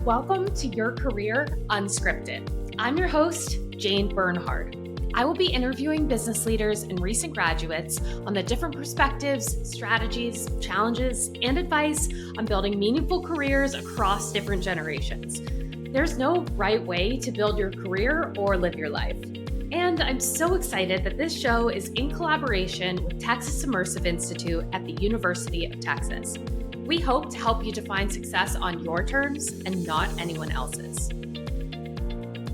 Welcome to Your Career Unscripted. I'm your host, Jane Bernhard. I will be interviewing business leaders and recent graduates on the different perspectives, strategies, challenges, and advice on building meaningful careers across different generations. There's no right way to build your career or live your life. And I'm so excited that this show is in collaboration with Texas Immersive Institute at the University of Texas. We hope to help you define success on your terms and not anyone else's.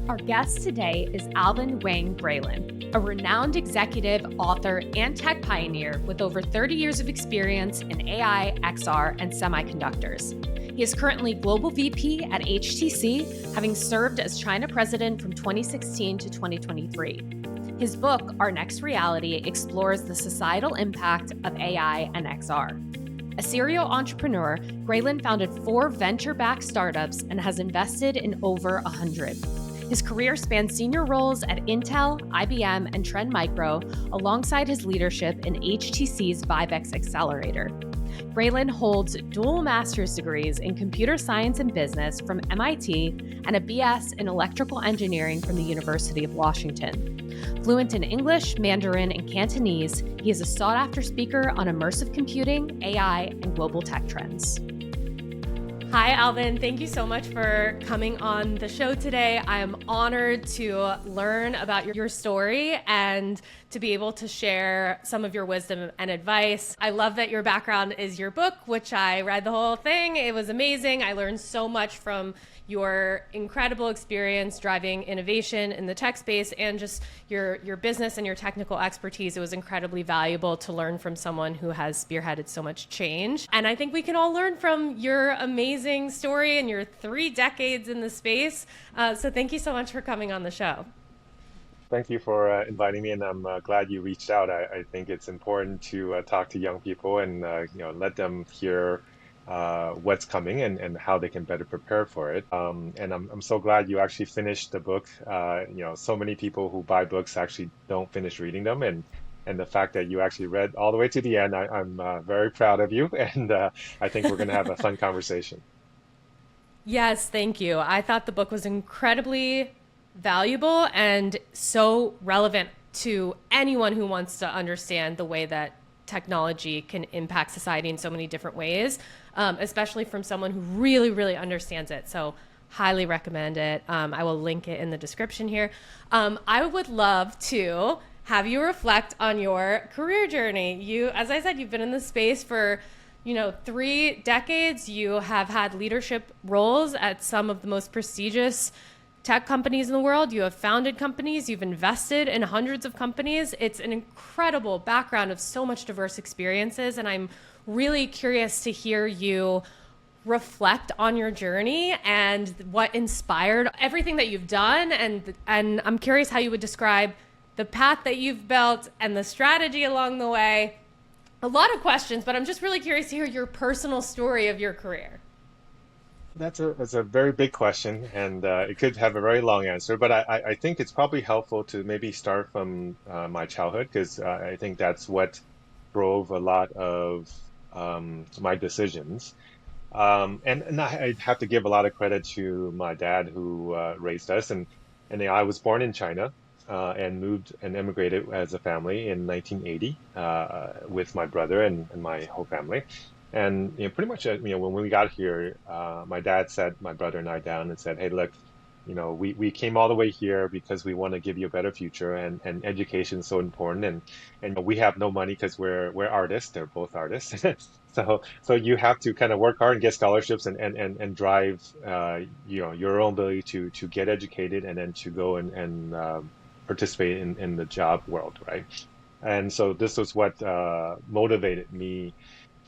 Our guest today is Alvin Wang Graylin, a renowned executive, author, and tech pioneer with over 30 years of experience in AI, XR, and semiconductors. He is currently Global VP at HTC, having served as China President from 2016 to 2023. His book, Our Next Reality, explores the societal impact of AI and XR. A serial entrepreneur, Graylin founded 4 venture-backed startups and has invested in over 100. His career spans senior roles at Intel, IBM, and Trend Micro, alongside his leadership in HTC's ViveX accelerator. Graylin holds dual master's degrees in computer science and business from MIT and a BS in electrical engineering from the University of Washington. Fluent in English, Mandarin, and Cantonese, he is a sought-after speaker on immersive computing, AI, and global tech trends. Hi, Alvin. Thank you so much for coming on the show today. I am honored to learn about your story and to be able to share some of your wisdom and advice. I love that your background is your book, which I read the whole thing. It was amazing. I learned so much from your incredible experience driving innovation in the tech space and just your business and your technical expertise. It was incredibly valuable to learn from someone who has spearheaded so much change. And I think we can all learn from your amazing story and your 3 decades in the space. So thank you so much for coming on the show. Thank you for inviting me, and I'm glad you reached out. I think it's important to talk to young people and let them hear what's coming and how they can better prepare for it. And I'm so glad you actually finished the book. So many people who buy books actually don't finish reading them, and the fact that you actually read all the way to the end, I'm very proud of you, and I think we're going to have a fun conversation. Yes, thank you. I thought the book was incredibly valuable and so relevant to anyone who wants to understand the way that technology can impact society in so many different ways, especially from someone who really, really understands it. So highly recommend it. I will link it in the description here. I would love to have you reflect on your career journey. You, as I said, you've been in this space for 3 decades. You have had leadership roles at some of the most prestigious tech companies in the world. You have founded companies. You've invested in hundreds of companies. It's an incredible background of so much diverse experiences. And I'm really curious to hear you reflect on your journey and what inspired everything that you've done. And I'm curious how you would describe the path that you've built and the strategy along the way. A lot of questions, but I'm just really curious to hear your personal story of your career. That's a very big question, and it could have a very long answer, but I think it's probably helpful to maybe start from my childhood, because I think that's what drove a lot of my decisions. And I have to give a lot of credit to my dad who raised us, and I was born in China and moved and immigrated as a family in 1980 with my brother and my whole family. And pretty much, when we got here, my dad sat my brother and I down and said, "Hey, look, we came all the way here because we want to give you a better future, and education is so important. And we have no money because we're artists. They're both artists. So you have to kind of work hard and get scholarships and drive your own ability to get educated and then to go and participate in the job world, right? And so this was what motivated me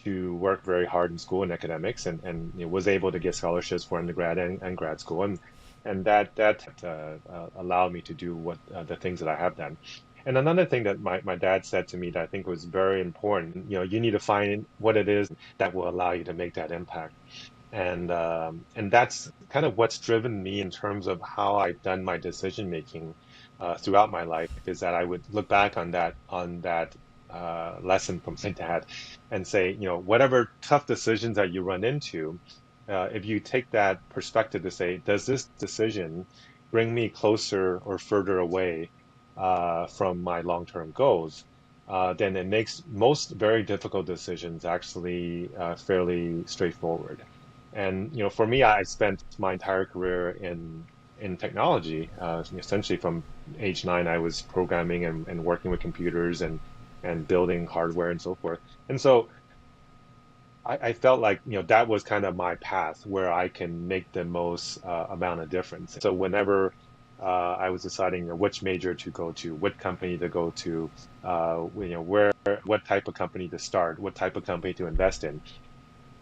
to work very hard in school and academics, and was able to get scholarships for undergrad and grad school, and that allowed me to do what the things that I have done. And another thing that my dad said to me that I think was very important, you need to find what it is that will allow you to make that impact. And that's kind of what's driven me in terms of how I've done my decision making throughout my life, is that I would look back on that lesson from my dad and say, whatever tough decisions that you run into, if you take that perspective to say, does this decision bring me closer or further away from my long-term goals? Then it makes most very difficult decisions actually fairly straightforward. And for me, I spent my entire career in technology. Essentially, from age 9, I was programming and working with computers and building hardware and so forth. And so I felt like that was kind of my path where I can make the most amount of difference. So whenever I was deciding which major to go to, what company to go to, where, what type of company to start, what type of company to invest in,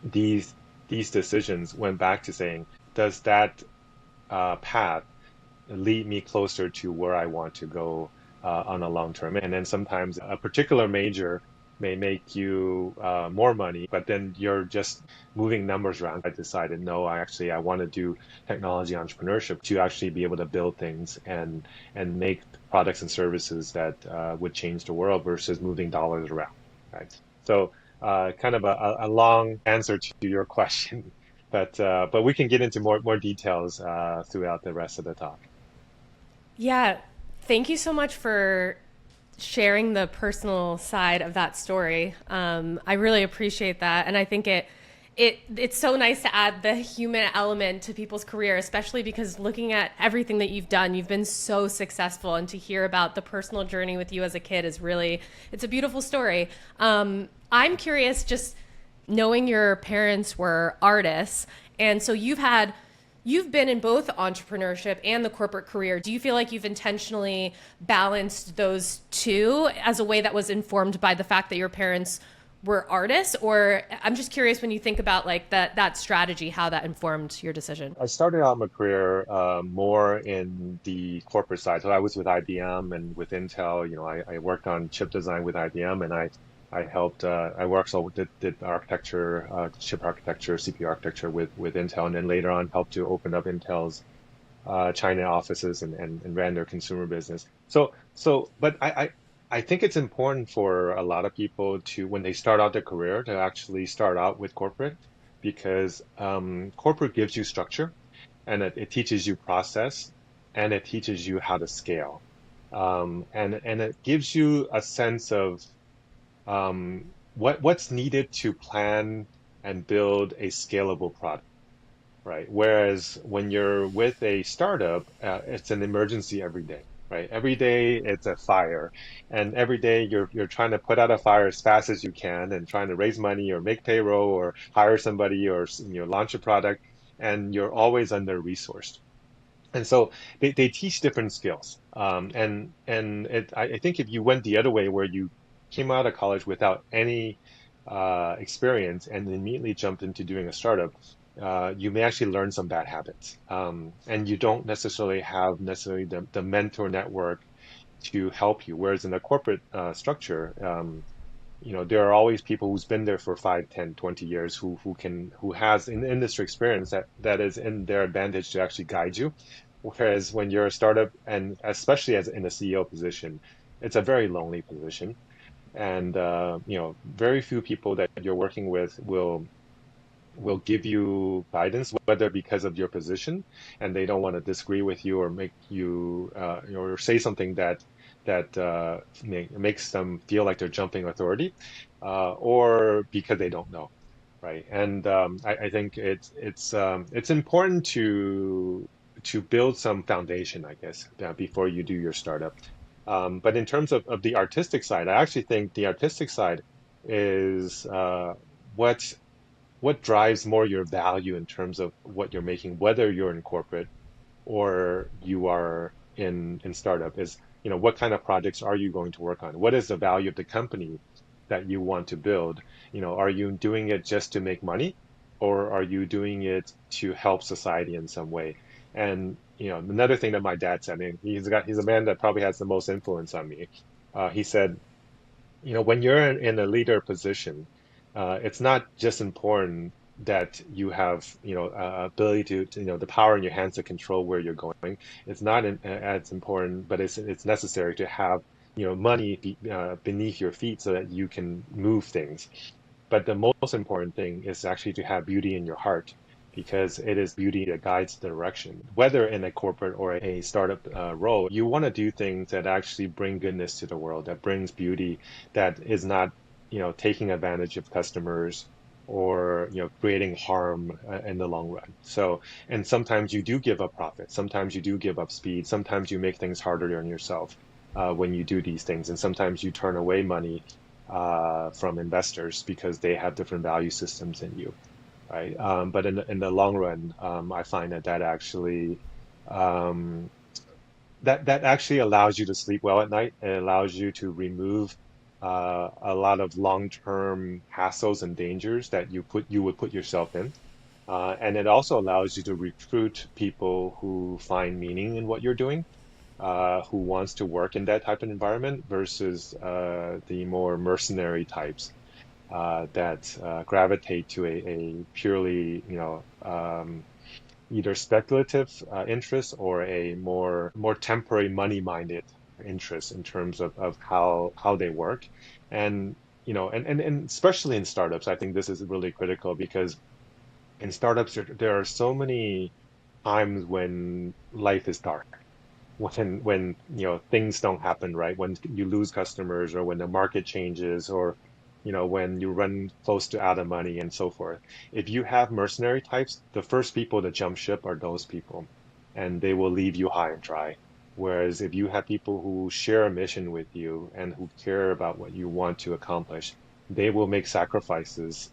these these decisions went back to saying, does that path lead me closer to where I want to go on a long term? And then sometimes a particular major may make you more money, but then you're just moving numbers around. I decided, no, I want to do technology entrepreneurship to actually be able to build things and make products and services that would change the world versus moving dollars around, right? So kind of a long answer to your question, but we can get into more details throughout the rest of the talk. Yeah, thank you so much for sharing the personal side of that story. I really appreciate that, and I think it's so nice to add the human element to people's career, especially because looking at everything that you've done, you've been so successful, and to hear about the personal journey with you as a kid is really, it's a beautiful story. I'm curious, just knowing your parents were artists, and so you've been in both entrepreneurship and the corporate career. Do you feel like you've intentionally balanced those two as a way that was informed by the fact that your parents were artists? Or I'm just curious, when you think about like that strategy, how that informed your decision. I started out my career more in the corporate side. So I was with IBM and with Intel. I worked on chip design with IBM, and I helped. I also did architecture, chip architecture, CPU architecture with Intel, and then later on helped to open up Intel's China offices and ran their consumer business. But I think it's important for a lot of people to, when they start out their career, to actually start out with corporate, because corporate gives you structure, and it teaches you process, and it teaches you how to scale, and it gives you a sense of what's needed to plan and build a scalable product, right? Whereas when you're with a startup, it's an emergency every day, right? Every day it's a fire, and every day you're trying to put out a fire as fast as you can, and trying to raise money or make payroll or hire somebody or launch a product, and you're always under resourced. And so they teach different skills. I think if you went the other way, where you came out of college without any experience and immediately jumped into doing a startup, you may actually learn some bad habits. And you don't necessarily have the mentor network to help you. Whereas in a corporate structure, there are always people who's been there for 5, 10, 20 years who has an industry experience that is in their advantage to actually guide you. Whereas when you're a startup, and especially as in a CEO position, it's a very lonely position. And very few people that you're working with will give you guidance, whether because of your position and they don't want to disagree with you or make you or say something that makes them feel like they're jumping authority, or because they don't know, right? And I think it's important to build some foundation, I guess, before you do your startup. But in terms of the artistic side, I actually think the artistic side is what what drives more your value in terms of what you're making, whether you're in corporate or you are in startup, is what kind of projects are you going to work on? What is the value of the company that you want to build? Are you doing it just to make money, or are you doing it to help society in some way? And another thing that my dad said, and he's a man that probably has the most influence on me. He said, when you're in a leader position, it's not just important that you have, ability the power in your hands to control where you're going. It's not as important, but it's necessary to have, money beneath your feet so that you can move things. But the most important thing is actually to have beauty in your heart. because it is beauty that guides the direction. Whether in a corporate or a startup role, you want to do things that actually bring goodness to the world, that brings beauty, that is not, taking advantage of customers or, creating harm in the long run. So, and sometimes you do give up profit. Sometimes you do give up speed. Sometimes you make things harder on yourself when you do these things. And sometimes you turn away money from investors because they have different value systems than you, right? But in the long run, I find that actually um, that actually allows you to sleep well at night. It allows you to remove a lot of long-term hassles and dangers that you would put yourself in. And it also allows you to recruit people who find meaning in what you're doing, who wants to work in that type of environment versus the more mercenary types that gravitate to a purely, either speculative interest or a more temporary money-minded interest in terms of how they work. And and especially in startups, I think this is really critical because in startups there are so many times when life is dark, when things don't happen right, when you lose customers or when the market changes or when you run close to out of money and so forth. If you have mercenary types, the first people to jump ship are those people, and they will leave you high and dry. Whereas if you have people who share a mission with you and who care about what you want to accomplish, they will make sacrifices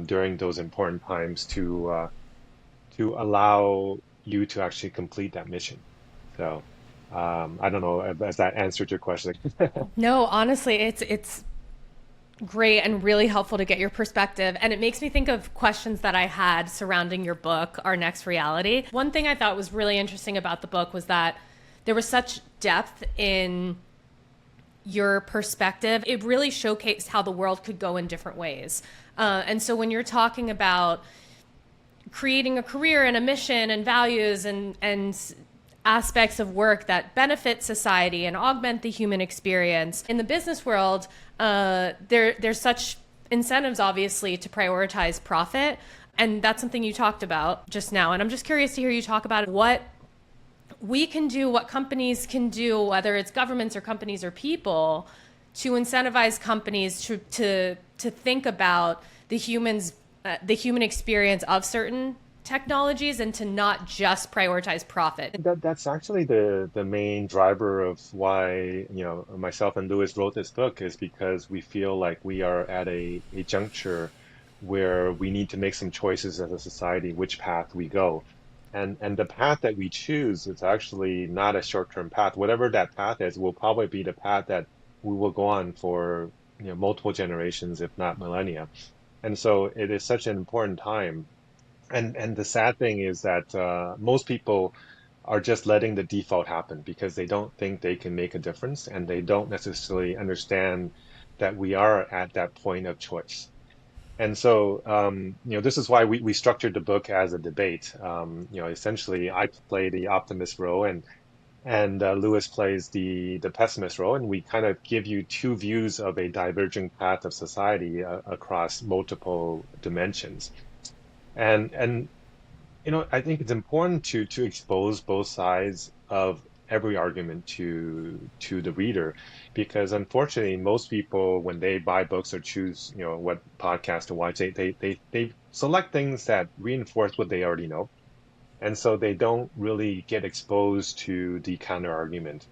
during those important times to allow you to actually complete that mission. So I don't know if has that answered your question. No, honestly, it's great and really helpful to get your perspective. And it makes me think of questions that I had surrounding your book, Our Next Reality. One thing I thought was really interesting about the book was that there was such depth in your perspective. It really showcased how the world could go in different ways. And so when you're talking about creating a career and a mission and values and aspects of work that benefit society and augment the human experience in the business world, there's such incentives, obviously, to prioritize profit. And that's something you talked about just now. And I'm just curious to hear you talk about what we can do, what companies can do, whether it's governments or companies or people, to incentivize companies to think about the human experience of certain technologies and to not just prioritize profit. That's actually the main driver of why, myself and Lewis wrote this book is because we feel like we are at a juncture where we need to make some choices as a society, which path we go. And the path that we choose is actually not a short-term path. Whatever that path is will probably be the path that we will go on for, multiple generations, if not millennia. And so it is such an important time. And the sad thing is that most people are just letting the default happen because they don't think they can make a difference and they don't necessarily understand that we are at that point of choice. And so, this is why we structured the book as a debate. Essentially, I play the optimist role, and Lewis plays the pessimist role, and we kind of give you two views of a diverging path of society across multiple dimensions. And I think it's important to expose both sides of every argument to the reader, because unfortunately, most people when they buy books or choose what podcast to watch, they select things that reinforce what they already know, and so they don't really get exposed to the counter argument.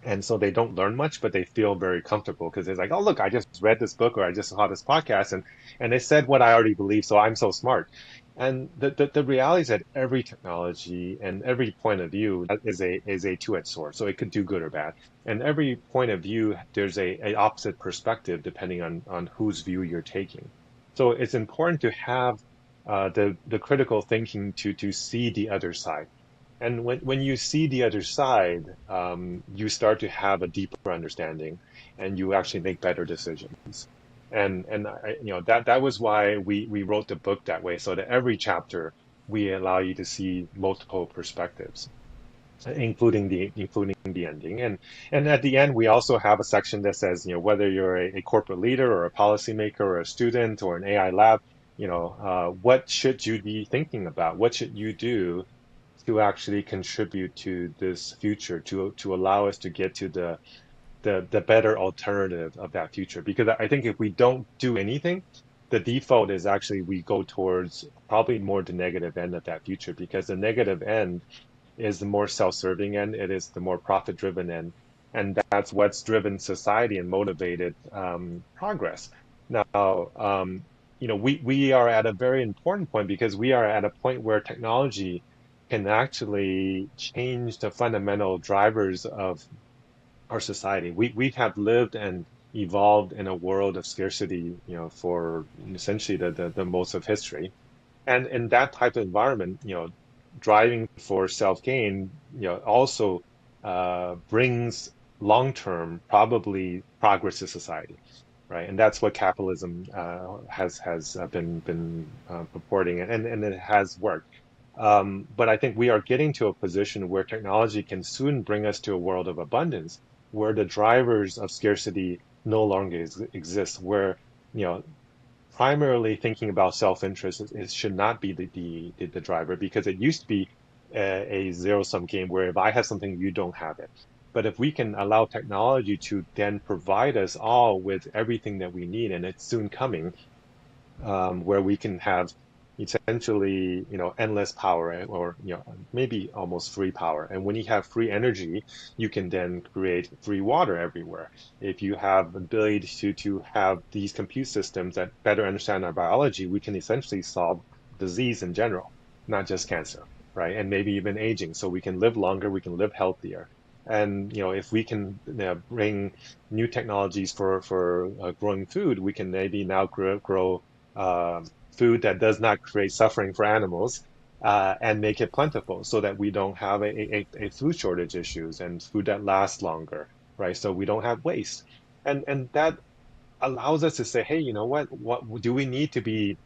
And so they don't learn much, but they feel very comfortable because it's like, oh, look, I just read this book or I just saw this podcast and they said what I already believe, so I'm so smart. And the reality is that every technology and every point of view is a two-edged sword. So it could do good or bad. And every point of view, there's a opposite perspective depending on whose view you're taking. So it's important to have the critical thinking to see the other side. And when you see the other side, you start to have a deeper understanding, and you actually make better decisions. And that was why we wrote the book that way, so that every chapter we allow you to see multiple perspectives, including the ending. And at the end, we also have a section that says, whether you're a corporate leader or a policymaker or a student or an AI lab, what should you be thinking about? What should you do to actually contribute to this future, to allow us to get to the better alternative of that future? Because I think if we don't do anything, the default is actually we go towards probably more the negative end of that future, because the negative end is the more self-serving end, it is the more profit-driven end, and that's what's driven society and motivated progress. Now, we are at a very important point because we are at a point where technology can actually change the fundamental drivers of our society. We have lived and evolved in a world of scarcity, for essentially the most of history. And in that type of environment, driving for self-gain, also brings long-term probably progress to society, right? And that's what capitalism has been purporting, and it has worked. But I think we are getting to a position where technology can soon bring us to a world of abundance, where the drivers of scarcity no longer exist, where you know primarily thinking about self-interest should not be the driver, because it used to be a zero-sum game where if I have something, you don't have it. But if we can allow technology to then provide us all with everything that we need, and it's soon coming, where we can have essentially, endless power, or, maybe almost free power. And when you have free energy, you can then create free water everywhere. If you have the ability to have these compute systems that better understand our biology, we can essentially solve disease in general, not just cancer, right? And maybe even aging. So we can live longer, we can live healthier. And if we can bring new technologies for growing food, we can maybe now grow uh, food that does not create suffering for animals, and make it plentiful so that we don't have a food shortage issues, and food that lasts longer, right? So we don't have waste. And that allows us to say, hey, you know what do we need to be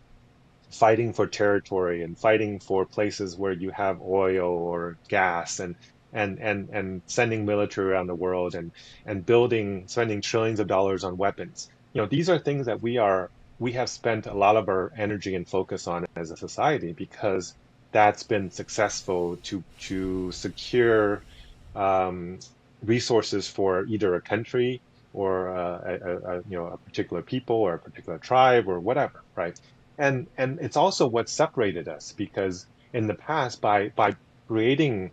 fighting for territory and fighting for places where you have oil or gas, and sending military around the world, and spending trillions of dollars on weapons. These are things that we have spent a lot of our energy and focus on as a society, because that's been successful to secure um, resources for either a country, or a particular people, or a particular tribe, or whatever, right? And it's also what separated us, because in the past, by creating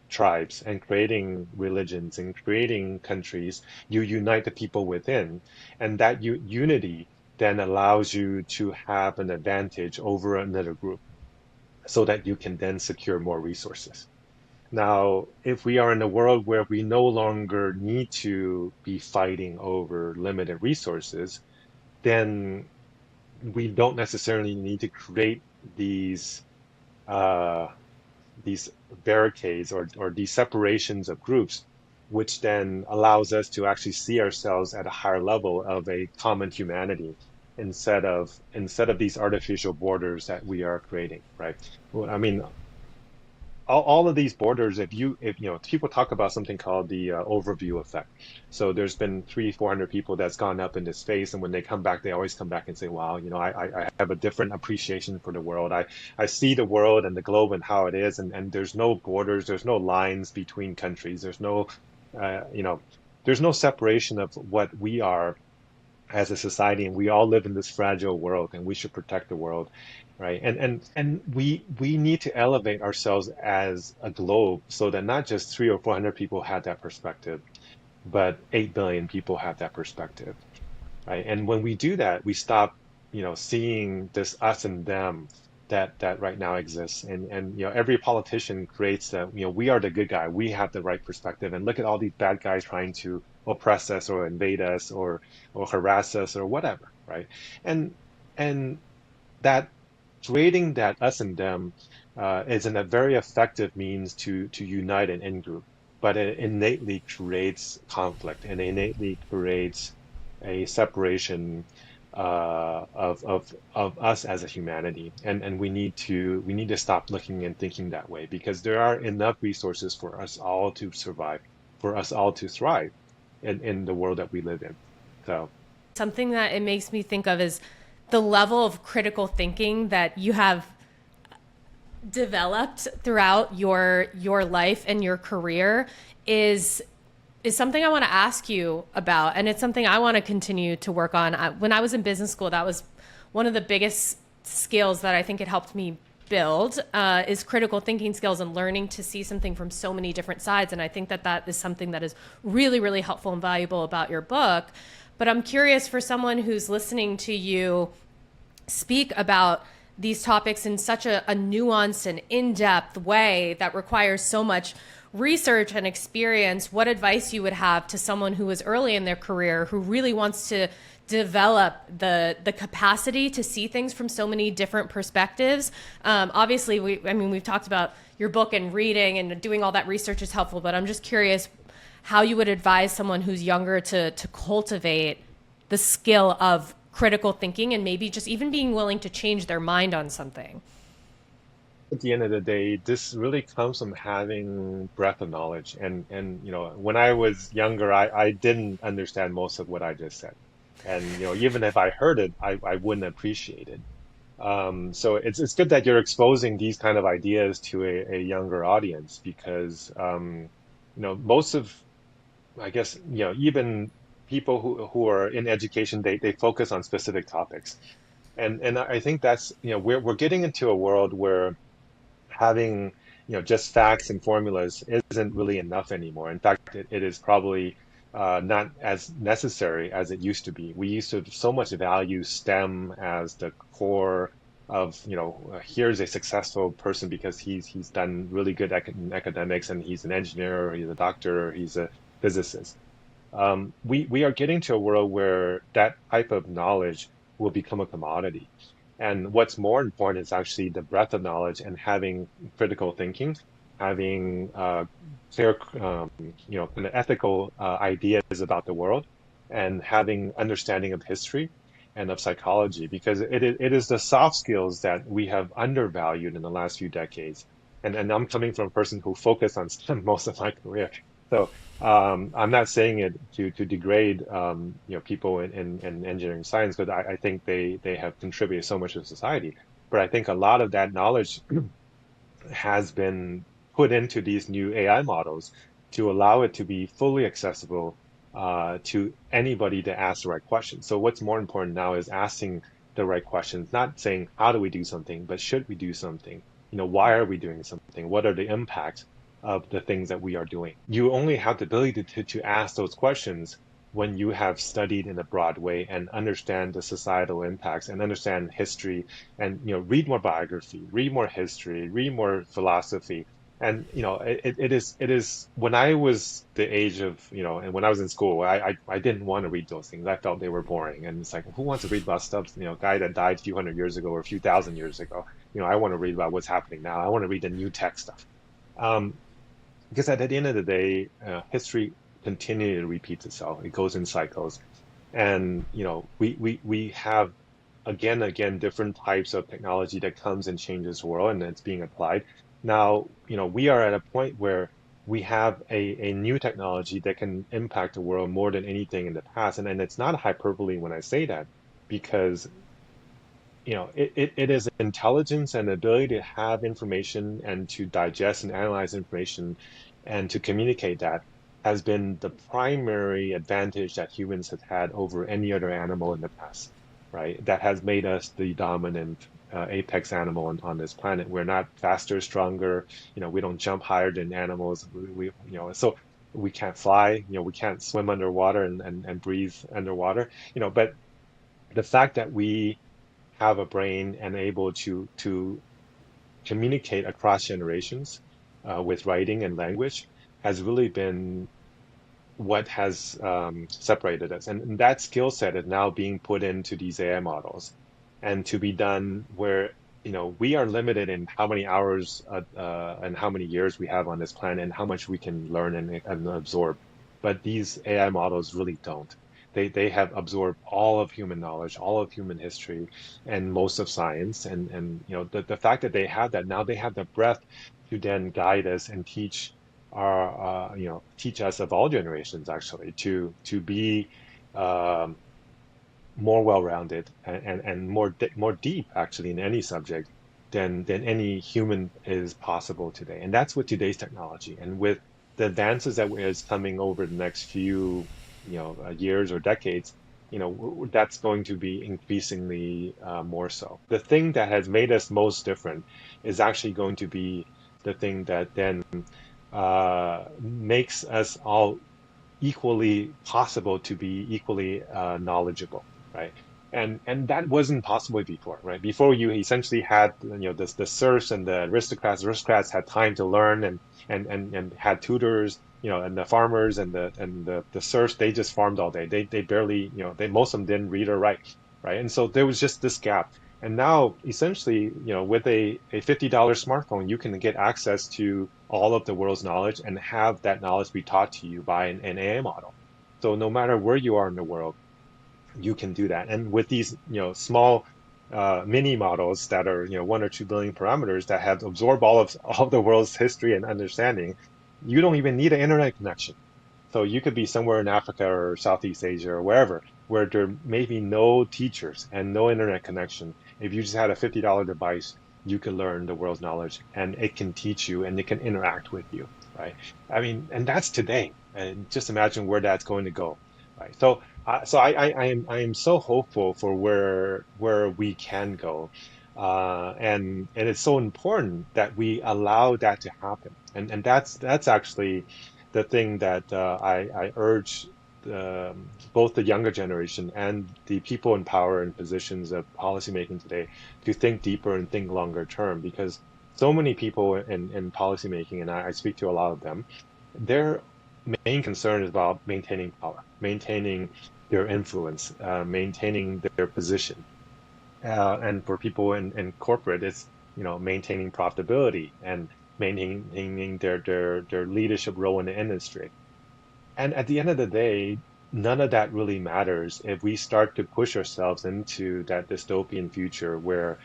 tribes and creating religions and creating countries, you unite the people within, and that unity then allows you to have an advantage over another group, so that you can then secure more resources. Now, if we are in a world where we no longer need to be fighting over limited resources, then we don't necessarily need to create uh, these barricades, or these separations of groups, which then allows us to actually see ourselves at a higher level of a common humanity, instead of these artificial borders that we are creating, right? Well, I mean, all of these borders, if people talk about something called the overview effect. So there's been 300-400 people that's gone up into space, and when they come back, they always come back and say, wow, I have a different appreciation for the world. I see the world and the globe and how it is, and there's no borders, there's no lines between countries, uh, you know there's no separation of what we are as a society, and we all live in this fragile world, and we should protect the world, right? And we need to elevate ourselves as a globe, so that not just 300 or 400 people have that perspective, but 8 billion people have that perspective, right? And when we do that, we stop, seeing this us and them that right now exists. And every politician creates that, we are the good guy, we have the right perspective, and look at all these bad guys trying to oppress us, or invade us, or harass us, or whatever, right? And and that creating that us and them is a very effective means to unite an in group, but it innately creates conflict, and innately creates a separation of us as a humanity. And we need to stop looking and thinking that way, because there are enough resources for us all to survive, for us all to thrive in the world that we live in. So Something that it makes me think of is the level of critical thinking that you have developed throughout your life and your career is something I want to ask you about, and it's something I want to continue to work on. When I was in business school, that was one of the biggest skills that I think it helped me build is critical thinking skills and learning to see something from so many different sides. And I think that that is something that is really, really helpful and valuable about your book. But I'm curious for someone who's listening to you speak about these topics in such a nuanced and in-depth way that requires so much research and experience, what advice you would have to someone who is early in their career who really wants to develop the capacity to see things from so many different perspectives. Obviously, we've talked about your book and reading and doing all that research is helpful, but I'm just curious how you would advise someone who's younger to cultivate the skill of critical thinking and maybe just even being willing to change their mind on something. At the end of the day, this really comes from having breadth of knowledge. And when I was younger, I didn't understand most of what I just said. And even if I heard it, I wouldn't appreciate it. So it's good that you're exposing these kind of ideas to a younger audience because most of I guess even people who are in education, they focus on specific topics. And I think that's we're getting into a world where having just facts and formulas isn't really enough anymore. In fact, it is probably not as necessary as it used to be. We used to so much value STEM as the core of here's a successful person because he's done really good in academics and he's an engineer or he's a doctor or he's a physicist. We are getting to a world where that type of knowledge will become a commodity. And what's more important is actually the breadth of knowledge and having critical thinking, having clear, kind of ethical ideas about the world, and having understanding of history and of psychology, because it is the soft skills that we have undervalued in the last few decades. And I'm coming from a person who focused on STEM most of my career. So I'm not saying it to degrade people in engineering science, because I think they have contributed so much to society. But I think a lot of that knowledge has been put into these new AI models to allow it to be fully accessible to anybody to ask the right questions. So what's more important now is asking the right questions, not saying how do we do something, but should we do something? Why are we doing something? What are the impacts of the things that we are doing? You only have the ability to ask those questions when you have studied in a broad way and understand the societal impacts and understand history and read more biography, read more history, read more philosophy. And it is when I was the age of and when I was in school, I didn't want to read those things. I felt they were boring. And it's like, who wants to read about stuff, guy that died a few hundred years ago or a few thousand years ago? I want to read about what's happening now. I want to read the new tech stuff. Um, because at the end of the day, history continually repeats itself. It goes in cycles, and we have again different types of technology that comes and changes the world, and it's being applied. Now, we are at a point where we have a new technology that can impact the world more than anything in the past, and it's not hyperbole when I say that, because it is intelligence and ability to have information and to digest and analyze information and to communicate that has been the primary advantage that humans have had over any other animal in the past, right? That has made us the dominant apex animal on this planet. We're not faster, stronger, we don't jump higher than animals. So we can't fly, we can't swim underwater and breathe underwater, but the fact that we have a brain and able to communicate across generations with writing and language has really been what has separated us. And that skill set is now being put into these AI models, and to be done where we are limited in how many hours and how many years we have on this planet and how much we can learn and absorb. But these AI models really don't. They have absorbed all of human knowledge, all of human history, and most of science. And the fact that they have that now, they have the breadth to then guide us and teach us of all generations actually to be um, more well-rounded and more deep actually in any subject than any human is possible today. And that's with today's technology. And with the advances that is coming over the next few, years or decades, that's going to be increasingly more so. The thing that has made us most different is actually going to be the thing that then makes us all equally possible to be equally knowledgeable, right? And that wasn't possible before, right? Before you essentially had the serfs and the aristocrats. Aristocrats had time to learn and had tutors, and the farmers and the serfs, they just farmed all day. They barely, they most of them didn't read or write, right? And so there was just this gap. And now, essentially, with a $50 smartphone, you can get access to all of the world's knowledge and have that knowledge be taught to you by an AI model. So no matter where you are in the world, you can do that. And with these, small mini models that are, 1 or 2 billion parameters that have absorbed all of the world's history and understanding, you don't even need an internet connection. So you could be somewhere in Africa or Southeast Asia or wherever, where there may be no teachers and no internet connection. If you just had a $50 device, you can learn the world's knowledge and it can teach you and it can interact with you, right? I mean, and that's today. And just imagine where that's going to go, right? So I am so hopeful for where we can go. And it's so important that we allow that to happen. And that's actually the thing that I urge both the younger generation and the people in power and positions of policymaking today to think deeper and think longer term, because so many people in policymaking, and I speak to a lot of them, their main concern is about maintaining power, maintaining their influence, maintaining their position. And for people in corporate, it's maintaining profitability and maintaining their leadership role in the industry. And at the end of the day, none of that really matters if we start to push ourselves into that dystopian future where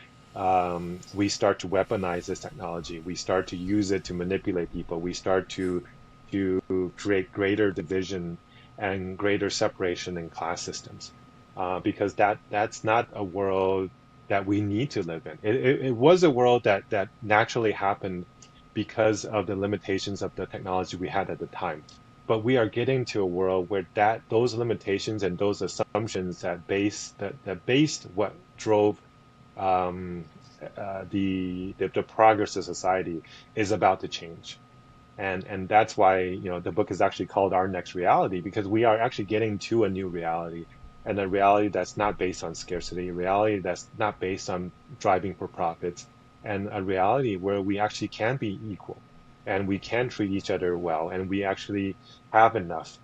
we start to weaponize this technology. We start to use it to manipulate people. We start to create greater division and greater separation in class systems, because that's not a world that we need to live in. It was a world that naturally happened because of the limitations of the technology we had at the time. But we are getting to a world where those limitations and those assumptions that based what drove um, the progress of society is about to change. And that's why, the book is actually called Our Next Reality, because we are actually getting to a new reality, and a reality that's not based on scarcity, a reality that's not based on driving for profits, and a reality where we actually can be equal and we can treat each other well and we actually have enough.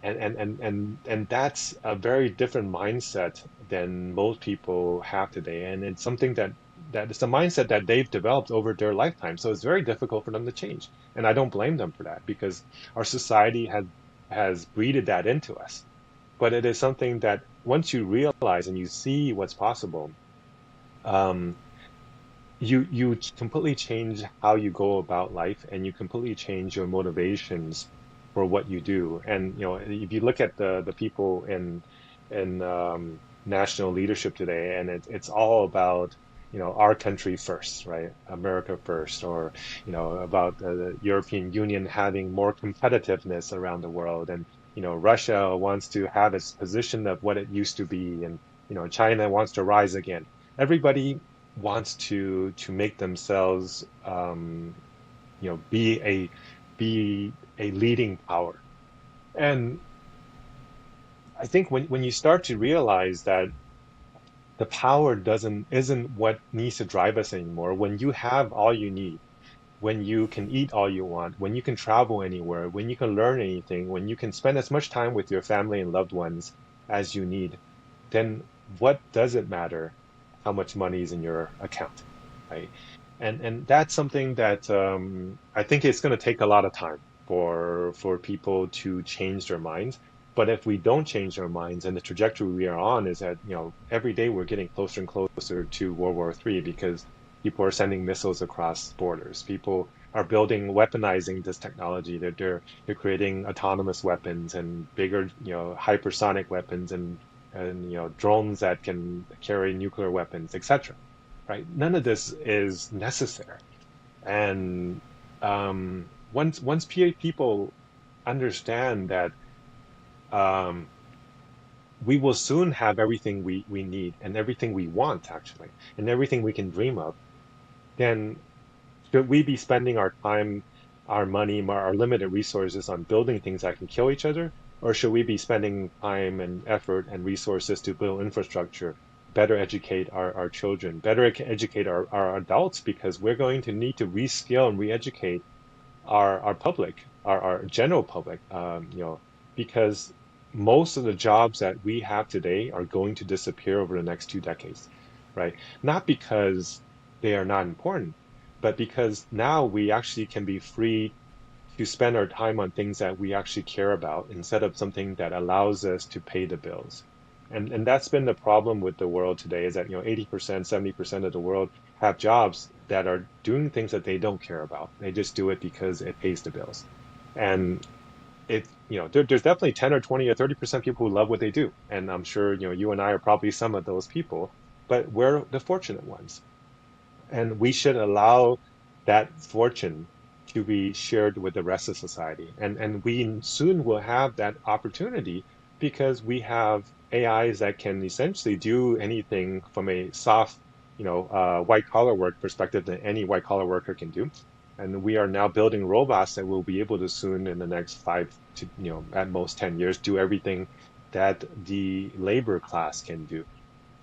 And that's a very different mindset than most people have today. And it's something that it's a mindset that they've developed over their lifetime. So it's very difficult for them to change. And I don't blame them for that, because our society has breeded that into us. But it is something that once you realize and you see what's possible, um, you completely change how you go about life, and you completely change your motivations for what you do. And if you look at the people in national leadership today, and it's all about our country first, right? America first, or about the European Union having more competitiveness around the world, and Russia wants to have its position of what it used to be, and China wants to rise again. Everybody wants to make themselves be a leading power. And I think when you start to realize that the power doesn't isn't what needs to drive us anymore, when you have all you need, when you can eat all you want, when you can travel anywhere, when you can learn anything, when you can spend as much time with your family and loved ones as you need, then what does it matter how much money is in your account, right? And that's something that I think it's going to take a lot of time for people to change their minds. But if we don't change our minds, and the trajectory we are on is that, every day we're getting closer and closer to World War III, because people are sending missiles across borders. People are building, weaponizing this technology. They're creating autonomous weapons and bigger, hypersonic weapons and and drones that can carry nuclear weapons, etc. Right? None of this is necessary. And once people understand that um, we will soon have everything we need and everything we want actually, and everything we can dream of, then should we be spending our time, our money, our limited resources on building things that can kill each other? Or should we be spending time and effort and resources to build infrastructure, better educate our children, better educate our adults, because we're going to need to reskill and re-educate our public, our general public, because most of the jobs that we have today are going to disappear over the next 2 decades, right? Not because they are not important, but because now we actually can be free to spend our time on things that we actually care about instead of something that allows us to pay the bills. And that's been the problem with the world today, is that 80%, 70% of the world have jobs that are doing things that they don't care about. They just do it because it pays the bills. And there's definitely 10 or 20 or 30% people who love what they do. And I'm sure, you and I are probably some of those people, but we're the fortunate ones. And we should allow that fortune to be shared with the rest of society. And we soon will have that opportunity because we have AIs that can essentially do anything from a soft, white collar work perspective that any white collar worker can do. And we are now building robots that will be able to soon, in the next 5 to, at most 10 years, do everything that the labor class can do.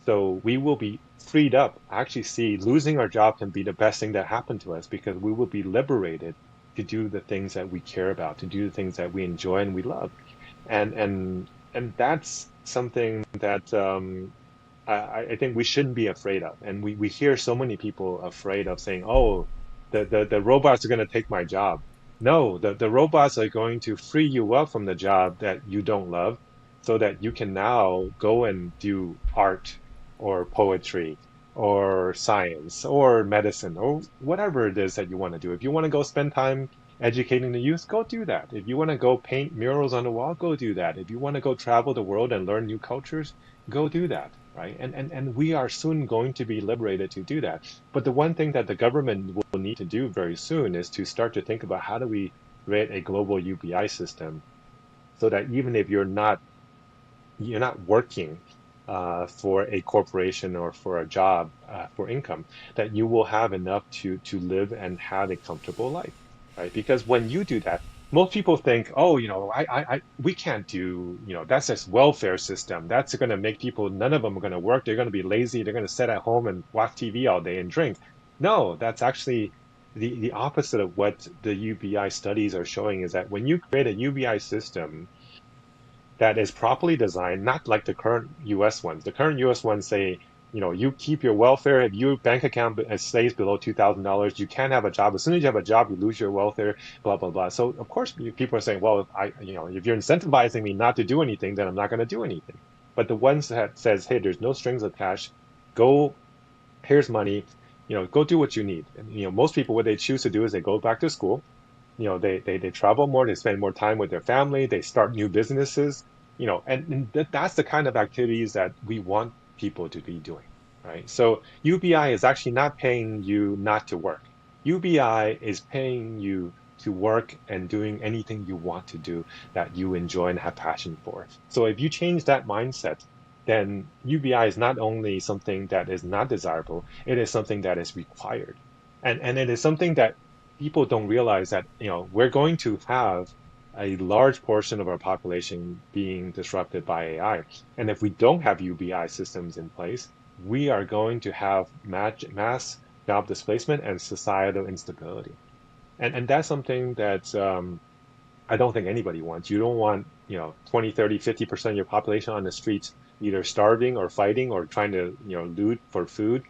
So we will be freed up. I actually see losing our job can be the best thing that happened to us, because we will be liberated to do the things that we care about, to do the things that we enjoy and we love. And that's something that I think we shouldn't be afraid of. And we hear so many people afraid of saying, oh, the robots are going to take my job. No, the robots are going to free you up from the job that you don't love, so that you can now go and do art or poetry or science or medicine or whatever it is that you want to do. If you want to go spend time educating the youth, go do that. If you want to go paint murals on the wall, go do that. If you want to go travel the world and learn new cultures, go do that, right? And we are soon going to be liberated to do that. But the one thing that the government will need to do very soon is to start to think about, how do we create a global UBI system, so that even if you're not working for a corporation or for a job, for income, that you will have enough to live and have a comfortable life, right? Because when you do that, most people think, oh, we can't do, that's just welfare system. That's going to make people, none of them are going to work. They're going to be lazy. They're going to sit at home and watch TV all day and drink. No, that's actually the opposite of what the UBI studies are showing, is that when you create a UBI system that is properly designed, not like the current US ones. The current US ones say, you keep your welfare. If your bank account stays below $2,000, you can't have a job. As soon as you have a job, you lose your welfare, blah, blah, blah. So of course, people are saying, well, if you're incentivizing me not to do anything, then I'm not going to do anything. But the ones that says, hey, there's no strings attached, go, here's money, go do what you need. And, most people, what they choose to do is they go back to school, they travel more, they spend more time with their family, they start new businesses, and that's the kind of activities that we want people to be doing, right? So UBI is actually not paying you not to work. UBI is paying you to work and doing anything you want to do that you enjoy and have passion for. So if you change that mindset, then UBI is not only something that is not desirable, it is something that is required. And it is something that people don't realize, that we're going to have a large portion of our population being disrupted by AI. And if we don't have UBI systems in place, we are going to have mass job displacement and societal instability. And that's something that I don't think anybody wants. You don't want, 20, 30, 50% of your population on the streets, either starving or fighting or trying to, loot for food.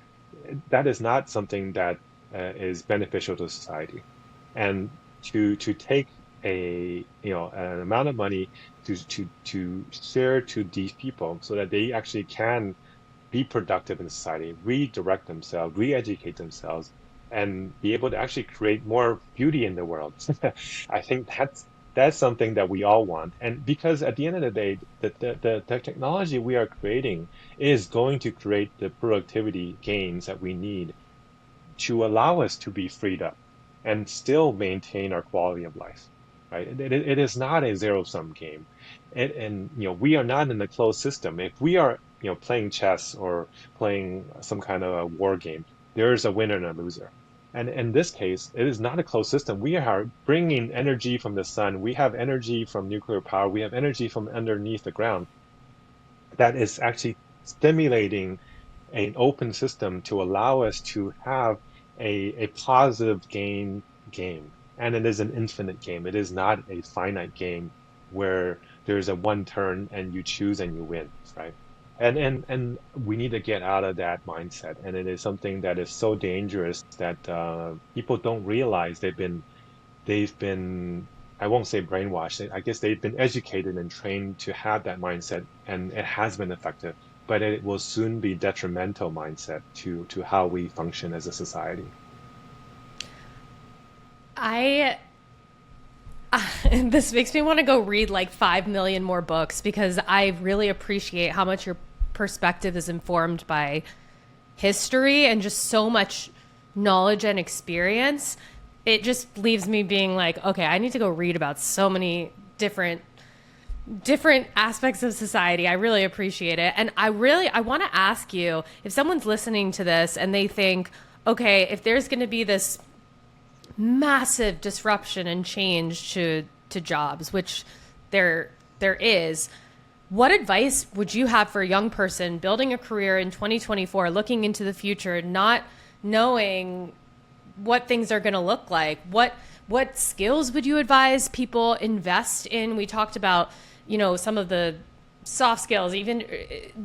That is not something that is beneficial to society. And to take an amount of money to share to these people, so that they actually can be productive in society, redirect themselves, re-educate themselves, and be able to actually create more beauty in the world. I think That's something that we all want. And because at the end of the day, the technology we are creating is going to create the productivity gains that we need to allow us to be freed up and still maintain our quality of life, right? It is not a zero-sum game. And we are not in a closed system. If we are, playing chess or playing some kind of a war game, there is a winner and a loser. And in this case, it is not a closed system. We are bringing energy from the sun. We have energy from nuclear power. We have energy from underneath the ground that is actually stimulating an open system to allow us to have a positive gain game. And it is an infinite game. It is not a finite game where there's a one turn and you choose and you win, right? And we need to get out of that mindset. And it is something that is so dangerous that people don't realize they've been, I won't say brainwashed. I guess they've been educated and trained to have that mindset, and it has been effective. But it will soon be detrimental mindset to how we function as a society. I this makes me want to go read like 5 million more books because I really appreciate how much your perspective is informed by history and just so much knowledge and experience. It just leaves me being like, okay, I need to go read about so many different aspects of society. I really appreciate it. And I want to ask you, if someone's listening to this and they think, okay, if there's going to be this massive disruption and change to jobs, which there is, what advice would you have for a young person building a career in 2024, looking into the future, not knowing what things are going to look like? What skills would you advise people invest in? We talked about, some of the soft skills, even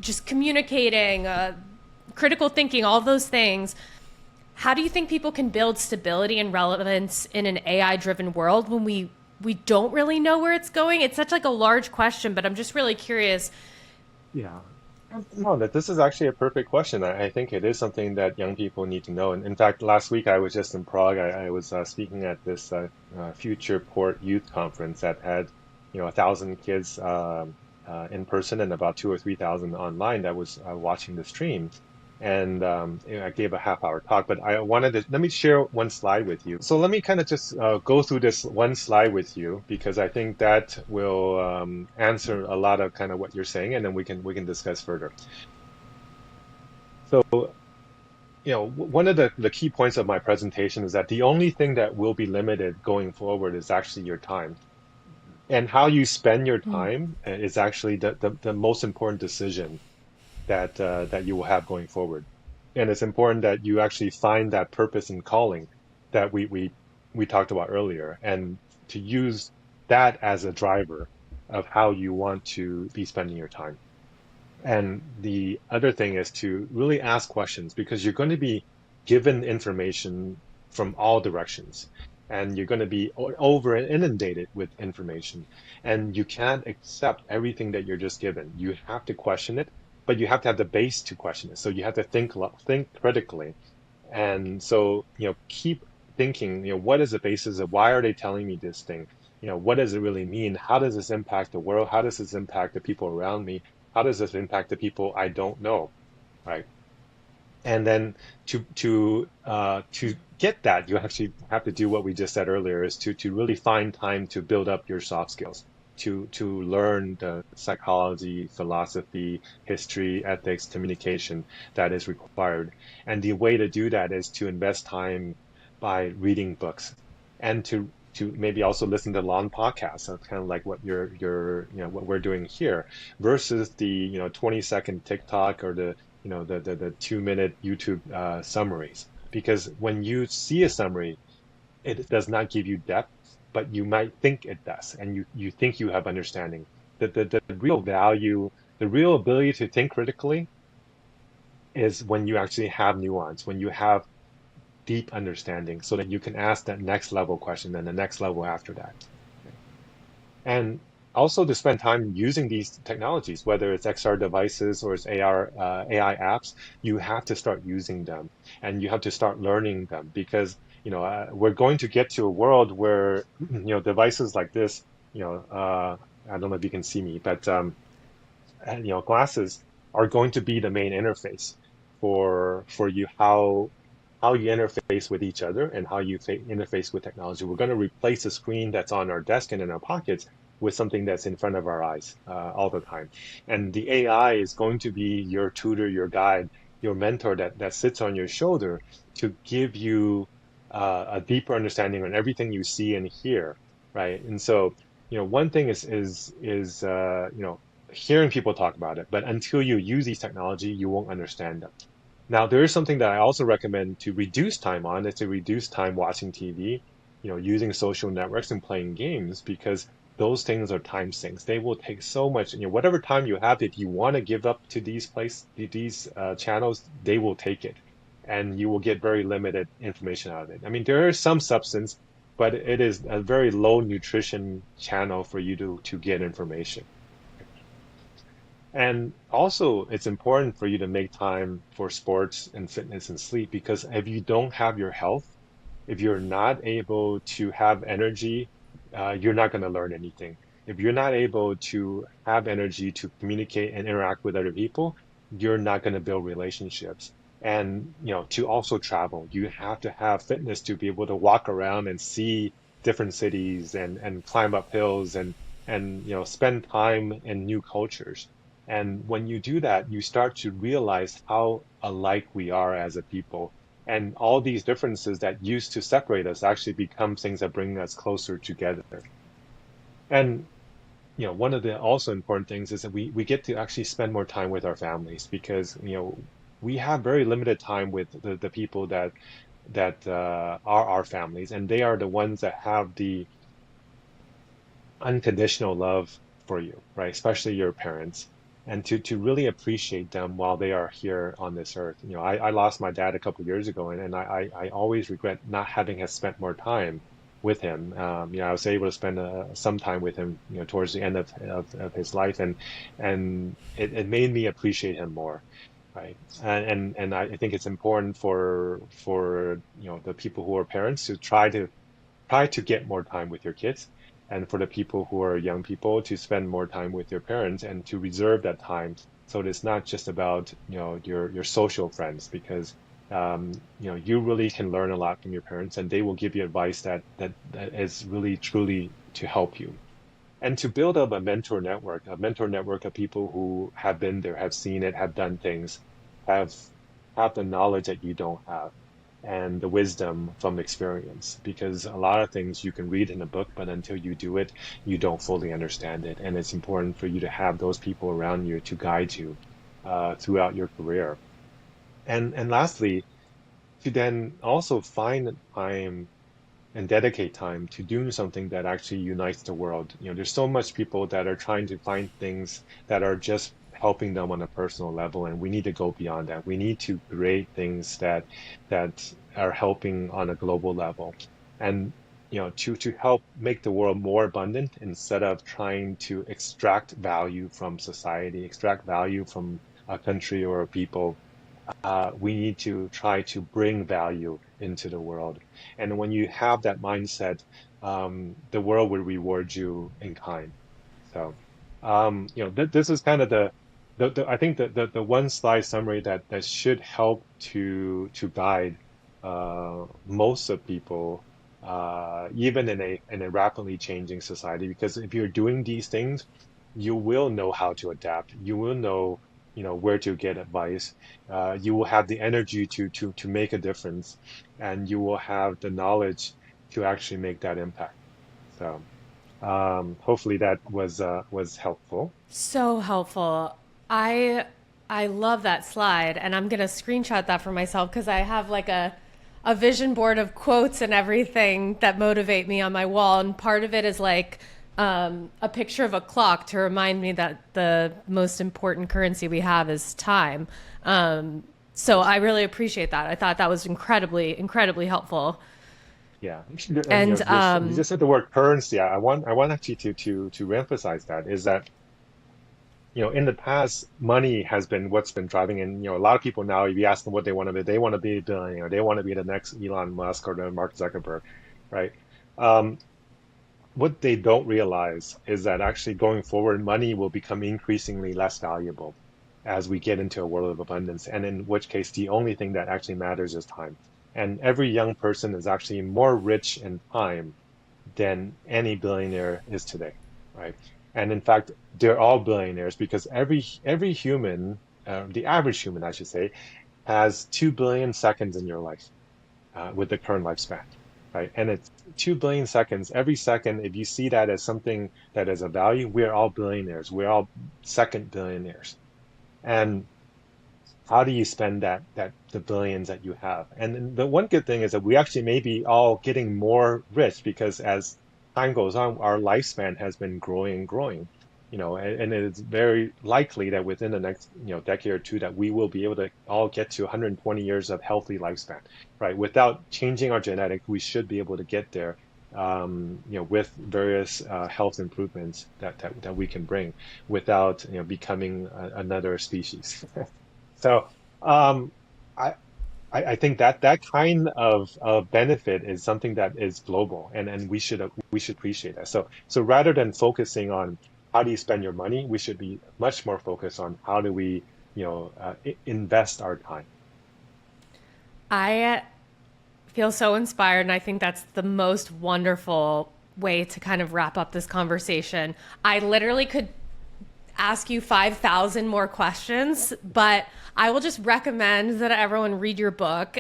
just communicating, critical thinking, all of those things. How do you think people can build stability and relevance in an AI-driven world when we don't really know where it's going? It's such like a large question, but I'm just really curious. Yeah. No, that this is actually a perfect question. I think it is something that young people need to know. And in fact, last week I was just in Prague. I was speaking at this Future Port Youth Conference that had, 1,000 kids in person and about 2 or 3,000 online that was watching the stream. And I gave a half-hour talk, but I wanted to let me share one slide with you. So let me kind of just go through this one slide with you because I think that will answer a lot of kind of what you're saying, and then we can discuss further. So, one of the key points of my presentation is that the only thing that will be limited going forward is actually your time. And how you spend your time is actually the most important decision that you will have going forward. And it's important that you actually find that purpose and calling that we talked about earlier, and to use that as a driver of how you want to be spending your time. And the other thing is to really ask questions because you're going to be given information from all directions. And you're going to be over inundated with information. And you can't accept everything that you're just given. You have to question it, but you have to have the base to question it. So you have to think critically. And so, keep thinking, what is the basis of why are they telling me this thing? What does it really mean? How does this impact the world? How does this impact the people around me? How does this impact the people I don't know? Right. And then to get that, you actually have to do what we just said earlier, is to really find time to build up your soft skills, to learn the psychology, philosophy, history, ethics, communication that is required. And the way to do that is to invest time by reading books and to maybe also listen to long podcasts. So kind of like what what we're doing here versus the 20-second TikTok or the 2-minute YouTube summaries. Because when you see a summary, it does not give you depth, but you might think it does, and you think you have understanding. The real value, the real ability to think critically is when you actually have nuance, when you have deep understanding, so that you can ask that next level question and the next level after that. And also to spend time using these technologies, whether it's XR devices or it's AI apps, you have to start using them and you have to start learning them because we're going to get to a world where devices like this I don't know if you can see me, but glasses are going to be the main interface for you how you interface with each other and how you interface with technology. We're going to replace the screen that's on our desk and in our pockets with something that's in front of our eyes all the time. And the AI is going to be your tutor, your guide, your mentor that sits on your shoulder to give you a deeper understanding on everything you see and hear, right? And so, one thing is hearing people talk about it, but until you use these technology, you won't understand them. Now, there is something that I also recommend to reduce time on, is to reduce time watching TV, using social networks and playing games, because those things are time sinks. They will take so much, whatever time you have, if you want to give up to these channels, they will take it, and you will get very limited information out of it. I mean, there is some substance, but it is a very low nutrition channel for you to get information. And also, it's important for you to make time for sports and fitness and sleep, because if you don't have your health, if you're not able to have energy, you're not going to learn anything. If you're not able to have energy to communicate and interact with other people, you're not going to build relationships. And, to also travel, you have to have fitness to be able to walk around and see different cities and climb up hills and spend time in new cultures. And when you do that, you start to realize how alike we are as a people. And all these differences that used to separate us actually become things that bring us closer together. And one of the also important things is that we get to actually spend more time with our families, because we have very limited time with the people that are our families, and they are the ones that have the unconditional love for you, right? Especially your parents. And to really appreciate them while they are here on this earth. I lost my dad a couple years ago, and I always regret not having has spent more time with him. I was able to spend some time with him, towards the end of his life, and it made me appreciate him more, right? And I think it's important for the people who are parents to try to get more time with your kids, and for the people who are young people to spend more time with their parents and to reserve that time. So it's not just about your social friends, because you really can learn a lot from your parents, and they will give you advice that is really truly to help you. And to build up a mentor network of people who have been there, have seen it, have done things, have have the knowledge that you don't have, and the wisdom from experience. Because a lot of things you can read in a book, but until you do it, you don't fully understand it. And it's important for you to have those people around you to guide you throughout your career. And lastly, to then also find time and dedicate time to doing something that actually unites the world. There's so much people that are trying to find things that are just helping them on a personal level, and we need to go beyond that. We need to create things that are helping on a global level, and to help make the world more abundant, instead of trying to extract value from society, extract value from a country or a people. We need to try to bring value into the world. And when you have that mindset, the world will reward you in kind. So, this is kind of I think the one slide summary that should help to guide most of people, even in a rapidly changing society. Because if you're doing these things, you will know how to adapt. You will know, where to get advice. You will have the energy to make a difference, and you will have the knowledge to actually make that impact. So, hopefully that was helpful. So helpful. I I love that slide, and I'm gonna screenshot that for myself because I have like a vision board of quotes and everything that motivate me on my wall, and part of it is like a picture of a clock to remind me that the most important currency we have is time. So I really appreciate that. I thought that was incredibly helpful. Yeah, And you just said the word currency. I want actually to reemphasize that, is that in the past, money has been what's been driving. And a lot of people now, if you ask them what they want to be a billionaire, they want to be the next Elon Musk or the Mark Zuckerberg, right? Um, what they don't realize is that actually going forward, money will become increasingly less valuable as we get into a world of abundance. And in which case, the only thing that actually matters is time. And every young person is actually more rich in time than any billionaire is today, right? And in fact, they're all billionaires because every human, the average human, I should say, has 2 billion seconds in your life with the current lifespan, right? And it's 2 billion seconds. Every second, if you see that as something that is a value, we're all billionaires. We're all second billionaires. And how do you spend that the billions that you have? And the one good thing is that we actually may be all getting more rich because as time goes on, our lifespan has been growing and growing, and it's very likely that within the next, decade or two that we will be able to all get to 120 years of healthy lifespan, right? Without changing our genetics, we should be able to get there, with various health improvements that we can bring without, becoming another species. So um, I, I think that kind of benefit is something that is global, and we should appreciate that. So rather than focusing on how do you spend your money, we should be much more focused on how do we invest our time. I feel so inspired, and I think that's the most wonderful way to kind of wrap up this conversation. I literally could ask you 5,000 more questions, but I will just recommend that everyone read your book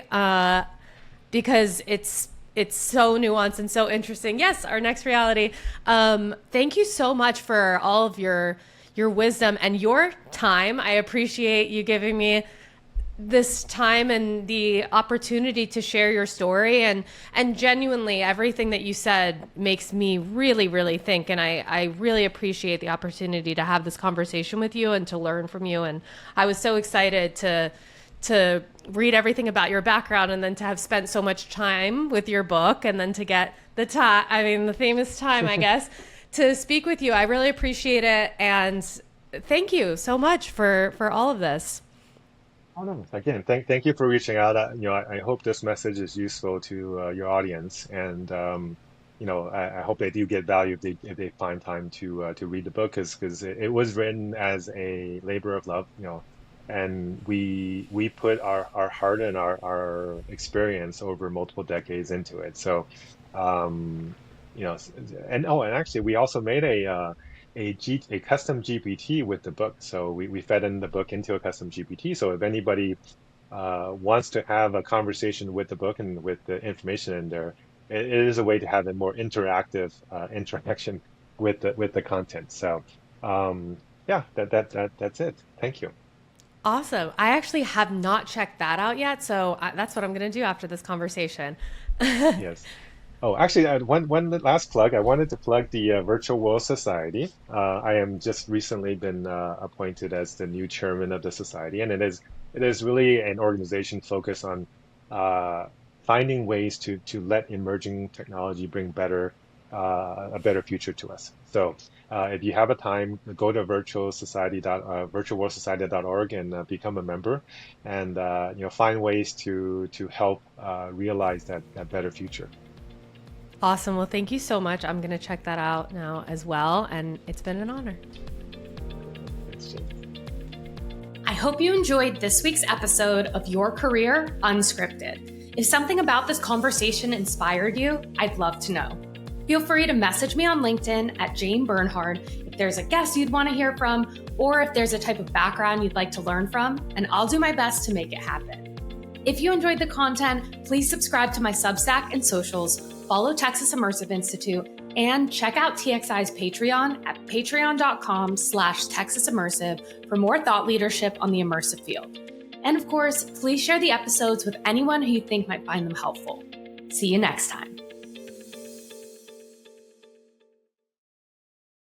because it's so nuanced and so interesting. Yes, our next reality. Thank you so much for all of your wisdom and your time. I appreciate you giving me this time and the opportunity to share your story, and genuinely everything that you said makes me really think, and I really appreciate the opportunity to have this conversation with you and to learn from you. And I was so excited to read everything about your background, and then to have spent so much time with your book, and then to get the famous time, I guess, to speak with you. I really appreciate it, and thank you so much for all of this. Oh, no. Again, thank you for reaching out. I hope this message is useful to your audience, and I hope they do get value if they find time to read the book, because it was written as a labor of love, and we put our heart and our experience over multiple decades into it. So, um, and actually, we also made a custom GPT with the book. So we fed in the book into a custom GPT. So if anybody wants to have a conversation with the book and with the information in there, it is a way to have a more interactive interaction with the content. So yeah, that's it. Thank you. Awesome. I actually have not checked that out yet, so that's what I'm going to do after this conversation. Yes. Oh, actually, one last plug. I wanted to plug the Virtual World Society. I am just recently been appointed as the new chairman of the society, and it is really an organization focused on uh, finding ways to let emerging technology bring a better future to us. So, if you have a time, go to virtualworldsociety.org and become a member, and find ways to help realize that better future. Awesome. Well, thank you so much. I'm going to check that out now as well, and it's been an honor. It's I hope you enjoyed this week's episode of Your Career Unscripted. If something about this conversation inspired you, I'd love to know. Feel free to message me on LinkedIn at Jane Bernhard if there's a guest you'd want to hear from, or if there's a type of background you'd like to learn from, and I'll do my best to make it happen. If you enjoyed the content, please subscribe to my Substack and socials, follow Texas Immersive Institute, and check out TXI's Patreon at patreon.com/Texas Immersive for more thought leadership on the immersive field. And of course, please share the episodes with anyone who you think might find them helpful. See you next time.